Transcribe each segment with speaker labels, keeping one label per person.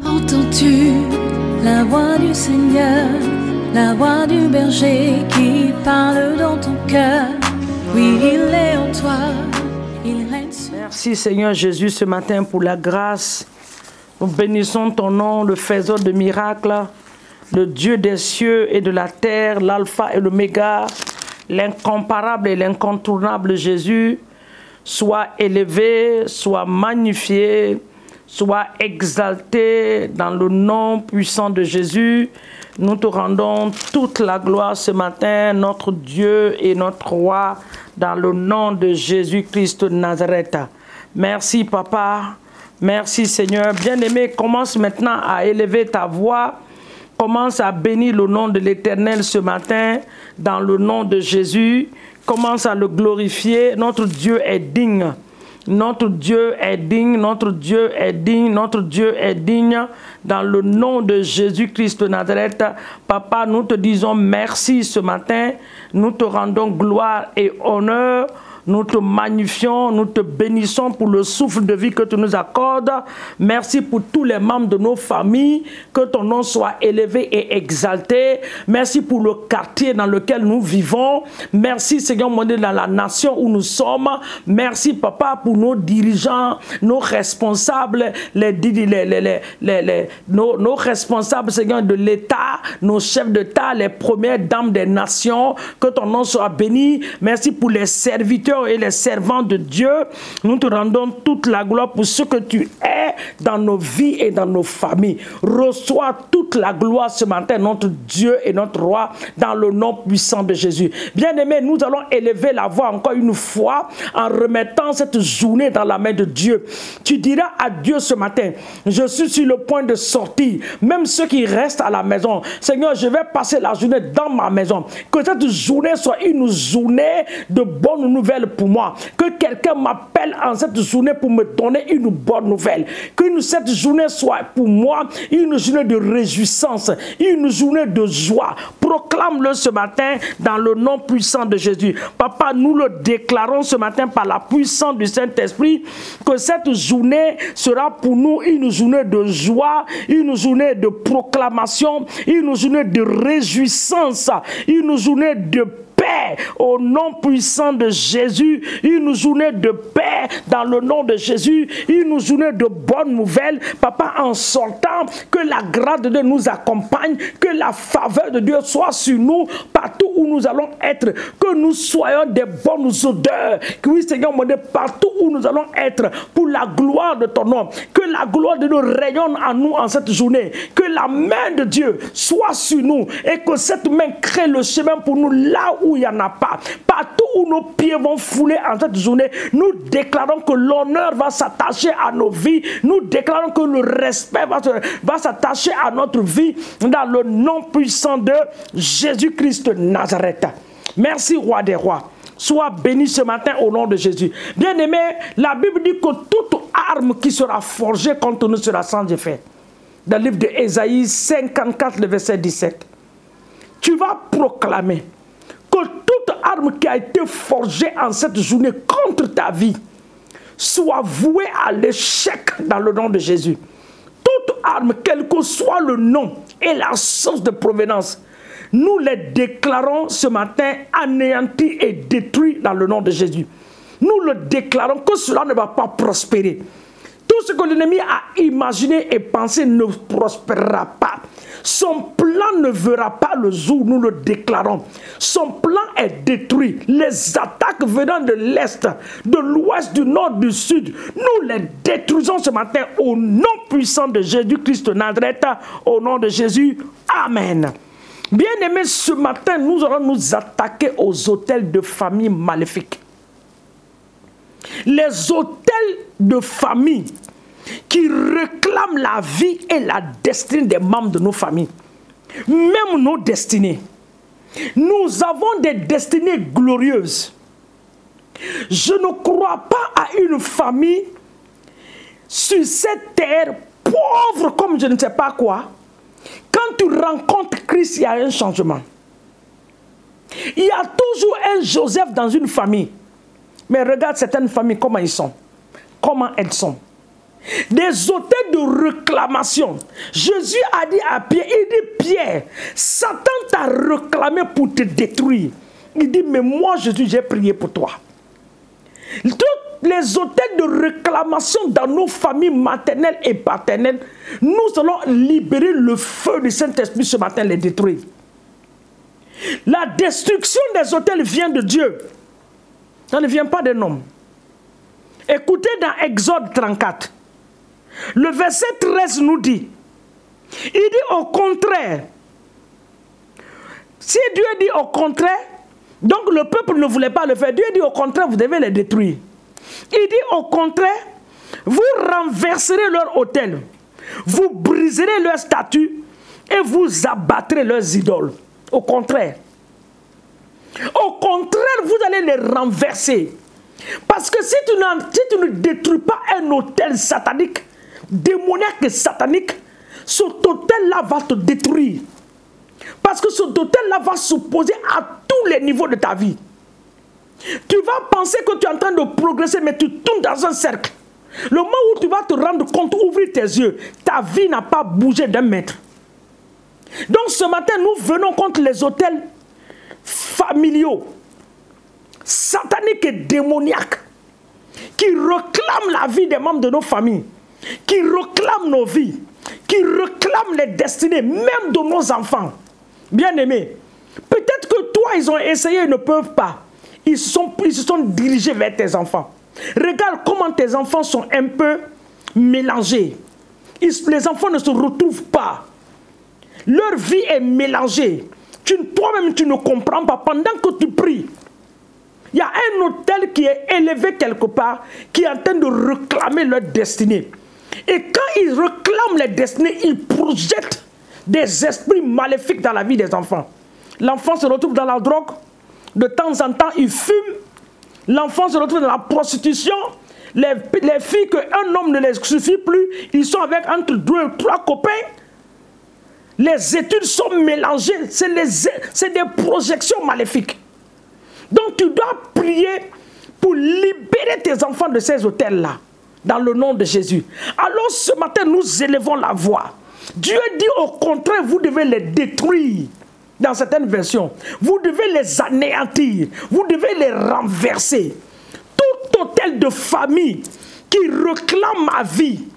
Speaker 1: Entends-tu la voix du Seigneur, la voix du berger qui parle dans ton cœur? Oui, il est en toi, il règne sur...
Speaker 2: Merci Seigneur Jésus ce matin pour la grâce. Nous bénissons ton nom, le faiseur de miracles, le Dieu des cieux et de la terre, l'alpha et l'oméga, l'incomparable et l'incontournable Jésus. Sois élevé, sois magnifié, sois exalté dans le nom puissant de Jésus. Nous te rendons toute la gloire ce matin, notre Dieu et notre Roi, dans le nom de Jésus-Christ de Nazareth. Merci Papa, merci Seigneur. Bien-aimé, commence maintenant à élever ta voix. Commence à bénir le nom de l'Éternel ce matin, dans le nom de Jésus. Commence à le glorifier. Notre Dieu est digne. Notre Dieu est digne, notre Dieu est digne, notre Dieu est digne. Dans le nom de Jésus-Christ de Nazareth, Papa, nous te disons merci ce matin. Nous te rendons gloire et honneur. Nous te magnifions, nous te bénissons pour le souffle de vie que tu nous accordes. Merci pour tous les membres de nos familles. Que ton nom soit élevé et exalté. Merci pour le quartier dans lequel nous vivons. Merci Seigneur mon Dieu dans la nation où nous sommes. Merci Papa pour nos dirigeants, nos responsables, nos responsables Seigneur de l'État, nos chefs d'État, les premières dames des nations. Que ton nom soit béni. Merci pour les serviteurs et les servants de Dieu. Nous te rendons toute la gloire pour ce que tu es dans nos vies et dans nos familles. Reçois toute la gloire ce matin, notre Dieu et notre Roi, dans le nom puissant de Jésus. Bien-aimés, nous allons élever la voix encore une fois en remettant cette journée dans la main de Dieu. Tu diras à Dieu ce matin, je suis sur le point de sortir, même ceux qui restent à la maison. Seigneur, je vais passer la journée dans ma maison. Que cette journée soit une journée de bonnes nouvelles pour moi. Que quelqu'un m'appelle en cette journée pour me donner une bonne nouvelle. Que cette journée soit pour moi une journée de réjouissance, une journée de joie. Proclame-le ce matin dans le nom puissant de Jésus. Papa, nous le déclarons ce matin par la puissance du Saint-Esprit que cette journée sera pour nous une journée de joie, une journée de proclamation, une journée de réjouissance, une journée de paix au nom puissant de Jésus, une journée de paix dans le nom de Jésus, une journée de bonnes nouvelles. Papa, en sortant, que la grâce de Dieu nous accompagne, que la faveur de Dieu soit sur nous partout où nous allons être, que nous soyons des bonnes odeurs, que oui Seigneur mon Dieu, partout où nous allons être, pour la gloire de ton nom, que la gloire de Dieu rayonne en nous en cette journée, que la main de Dieu soit sur nous et que cette main crée le chemin pour nous là où il n'y en a pas. Partout où nos pieds vont fouler en cette journée, nous déclarons que l'honneur va s'attacher à nos vies. Nous déclarons que le respect va s'attacher à notre vie dans le nom puissant de Jésus-Christ de Nazareth. Merci, Roi des rois. Sois béni ce matin au nom de Jésus. Bien-aimé, la Bible dit que toute arme qui sera forgée contre nous sera sans effet. Dans le livre de Ésaïe 54, le verset 17. Tu vas proclamer que toute arme qui a été forgée en cette journée contre ta vie soit vouée à l'échec dans le nom de Jésus. Toute arme, quel que soit le nom et la source de provenance, nous les déclarons ce matin anéantis et détruits dans le nom de Jésus. Nous le déclarons que cela ne va pas prospérer. Tout ce que l'ennemi a imaginé et pensé ne prospérera pas. Son plan ne verra pas le jour, nous le déclarons. Son plan est détruit. Les attaques venant de l'Est, de l'Ouest, du Nord, du Sud, nous les détruisons ce matin au nom puissant de Jésus-Christ de Nazareth, au nom de Jésus. Amen. Bien-aimés, ce matin, nous allons nous attaquer aux autels de famille maléfiques. Les autels de famille qui réclament la vie et la destinée des membres de nos familles. Même nos destinées. Nous avons des destinées glorieuses. Je ne crois pas à une famille sur cette terre pauvre comme je ne sais pas quoi. Quand tu rencontres Christ, il y a un changement. Il y a toujours un Joseph dans une famille. Mais regarde certaines familles, comment ils sont. Comment elles sont. des autels de réclamation. Jésus a dit à Pierre, il dit Pierre, Satan t'a réclamé pour te détruire. Il dit, mais moi Jésus, j'ai prié pour toi. Tous les autels de réclamation dans nos familles maternelles et paternelles, nous allons libérer le feu du Saint-Esprit ce matin, les détruire. La destruction des autels vient de Dieu. Ça ne vient pas d'un homme. Écoutez dans Exode 34. Le verset 13 nous dit, il dit au contraire, si Dieu dit au contraire, donc le peuple ne voulait pas le faire, Dieu dit au contraire, vous devez les détruire. Il dit au contraire, vous renverserez leur autel, vous briserez leurs statues et vous abattrez leurs idoles. Au contraire. Au contraire, vous allez les renverser. Parce que si tu ne détruis pas un autel satanique, démoniaque et satanique, cet autel-là va te détruire. Parce que cet autel-là va s'opposer à tous les niveaux de ta vie. Tu vas penser que tu es en train de progresser, mais tu tournes dans un cercle. Le moment où tu vas te rendre compte, ouvrir tes yeux, ta vie n'a pas bougé d'un mètre. Donc ce matin, nous venons contre les autels familiaux, sataniques et démoniaques, qui réclament la vie des membres de nos familles, qui réclament nos vies, qui réclament les destinées, même de nos enfants. Bien-aimés, peut-être que toi, ils ont essayé, ils ne peuvent pas. Ils se sont dirigés vers tes enfants. Regarde comment tes enfants sont un peu mélangés. Les enfants ne se retrouvent pas. Leur vie est mélangée. Toi-même, tu ne comprends pas. Pendant que tu pries, il y a un autel qui est élevé quelque part, qui est en train de réclamer leur destinée. Et quand ils réclament les destinées, ils projettent des esprits maléfiques dans la vie des enfants. L'enfant se retrouve dans la drogue. De temps en temps, il fume. L'enfant se retrouve dans la prostitution. Les filles qu'un homme ne les suffit plus, ils sont avec entre 2 et 3 copains. Les études sont mélangées. C'est des projections maléfiques. Donc tu dois prier pour libérer tes enfants de ces autels-là. Dans le nom de Jésus. Alors ce matin, nous élevons la voix. Dieu dit au contraire, vous devez les détruire. Dans certaines versions, vous devez les anéantir. Vous devez les renverser. Tout autel de famille qui réclame ma vie,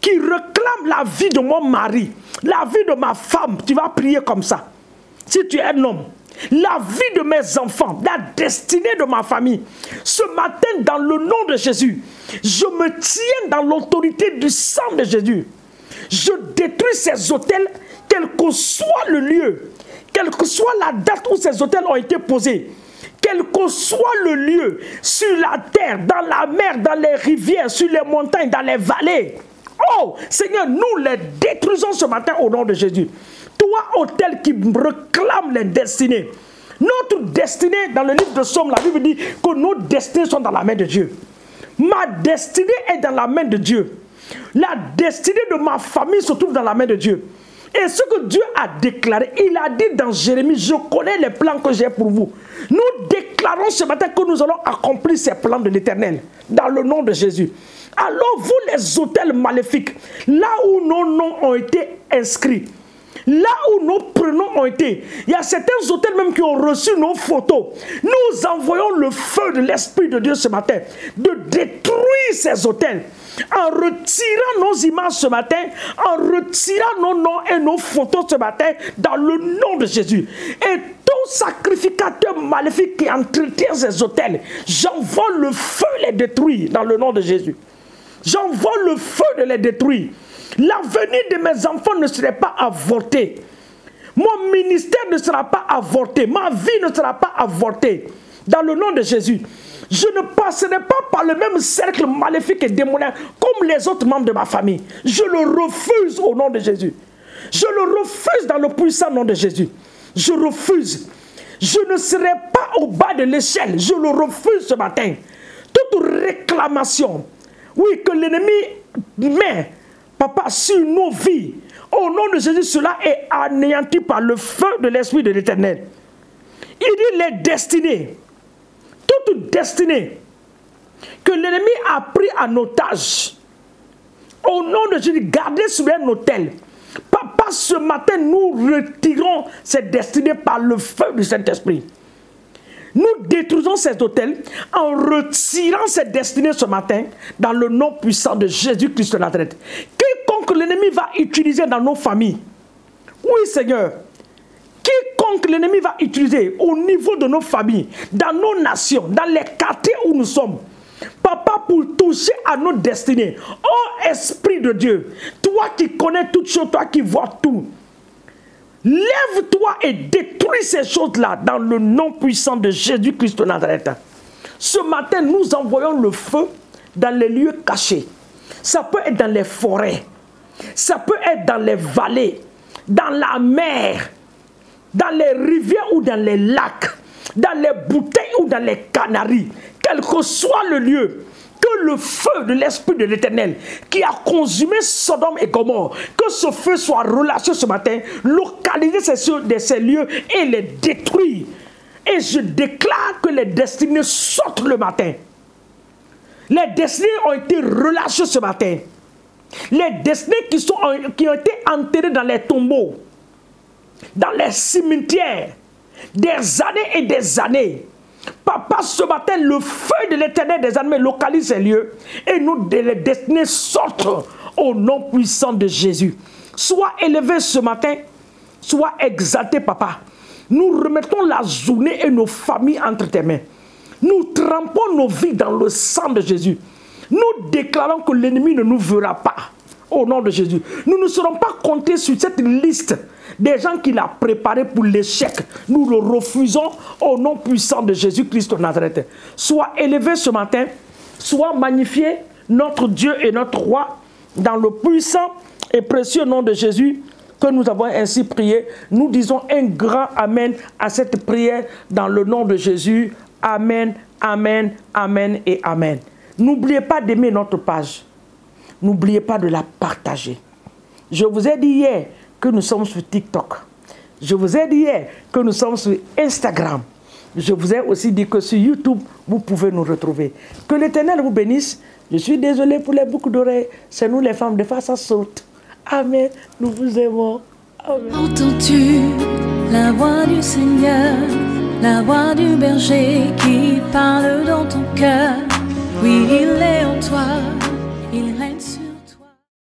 Speaker 2: qui réclame la vie de mon mari, la vie de ma femme, tu vas prier comme ça. Si tu es un homme, la vie de mes enfants, la destinée de ma famille. Ce matin, dans le nom de Jésus, je me tiens dans l'autorité du sang de Jésus. Je détruis ces autels, quel que soit le lieu, quelle que soit la date où ces autels ont été posés, quel que soit le lieu, sur la terre, dans la mer, dans les rivières, sur les montagnes, dans les vallées. Oh, Seigneur, nous les détruisons ce matin au nom de Jésus. Toi, autel qui réclame les destinées. Notre destinée, dans le livre de Somme, la Bible dit que nos destinées sont dans la main de Dieu. Ma destinée est dans la main de Dieu. La destinée de ma famille se trouve dans la main de Dieu. Et ce que Dieu a déclaré, il a dit dans Jérémie, je connais les plans que j'ai pour vous. Nous déclarons ce matin que nous allons accomplir ces plans de l'Éternel, dans le nom de Jésus. Alors vous les autels maléfiques, là où nos noms ont été inscrits, là où nos prénoms ont été, il y a certains autels même qui ont reçu nos photos. Nous envoyons le feu de l'Esprit de Dieu ce matin, de détruire ces autels, en retirant nos images ce matin, en retirant nos noms et nos photos ce matin, dans le nom de Jésus. Et tout sacrificateur maléfique qui entretient ces autels, j'envoie le feu les détruire dans le nom de Jésus. J'envoie le feu de les détruire. L'avenir de mes enfants ne serait pas avorté. Mon ministère ne sera pas avorté. Ma vie ne sera pas avortée. Dans le nom de Jésus. Je ne passerai pas par le même cercle maléfique et démoniaque comme les autres membres de ma famille. Je le refuse au nom de Jésus. Je le refuse dans le puissant nom de Jésus. Je refuse. Je ne serai pas au bas de l'échelle. Je le refuse ce matin. Toute réclamation, oui, que l'ennemi met, papa, sur nos vies, au nom de Jésus, cela est anéanti par le feu de l'Esprit de l'Éternel. Il dit les destinées, toute destinée que l'ennemi a pris en otage, Au nom de Jésus, gardez sur un autel. Papa, ce matin, nous retirons cette destinée par le feu du Saint-Esprit. Nous détruisons cet autel en retirant cette destinée ce matin dans le nom puissant de Jésus-Christ de Nazareth. Quiconque l'ennemi va utiliser dans nos familles, oui Seigneur, quiconque l'ennemi va utiliser au niveau de nos familles, dans nos nations, dans les quartiers où nous sommes, Papa, pour toucher à notre destinée, oh Esprit de Dieu, toi qui connais toutes choses, toi qui vois tout, lève-toi et détruis ces choses-là dans le nom puissant de Jésus-Christ de Nazareth. Ce matin, nous envoyons le feu dans les lieux cachés. Ça peut être dans les forêts, ça peut être dans les vallées, dans la mer, dans les rivières ou dans les lacs, dans les bouteilles ou dans les canaries, quel que soit le lieu. Que le feu de l'Esprit de l'Éternel qui a consumé Sodome et Gomorrhe, que ce feu soit relâché ce matin, localiser ces lieux et les détruire. Et je déclare que les destinées sortent le matin. Les destinées ont été relâchées ce matin. Les destinées qui ont été enterrées dans les tombeaux, dans les cimetières, des années et des années. Papa, ce matin, le feu de l'Éternel des armées localise ces lieux et nous, les destinées sortent au nom puissant de Jésus. Sois élevé ce matin, sois exalté, Papa. Nous remettons la journée et nos familles entre tes mains. Nous trempons nos vies dans le sang de Jésus. Nous déclarons que l'ennemi ne nous verra pas. Au nom de Jésus. Nous ne serons pas comptés sur cette liste des gens qu'il a préparés pour l'échec. Nous le refusons au nom puissant de Jésus-Christ de Nazareth. Sois élevé ce matin, sois magnifié, notre Dieu et notre Roi, dans le puissant et précieux nom de Jésus que nous avons ainsi prié. Nous disons un grand Amen à cette prière dans le nom de Jésus. Amen, Amen, Amen et Amen. N'oubliez pas d'aimer notre page. N'oubliez pas de la partager. Je vous ai dit hier que nous sommes sur TikTok. Je vous ai dit hier que nous sommes sur Instagram. Je vous ai aussi dit que sur YouTube, vous pouvez nous retrouver. Que l'Éternel vous bénisse. Je suis désolé pour les boucles d'oreilles. C'est nous les femmes, des fois ça saute. Amen. Nous vous aimons. Amen.
Speaker 1: Entends-tu la voix du Seigneur, la voix du berger qui parle dans ton cœur? Oui, il est en toi.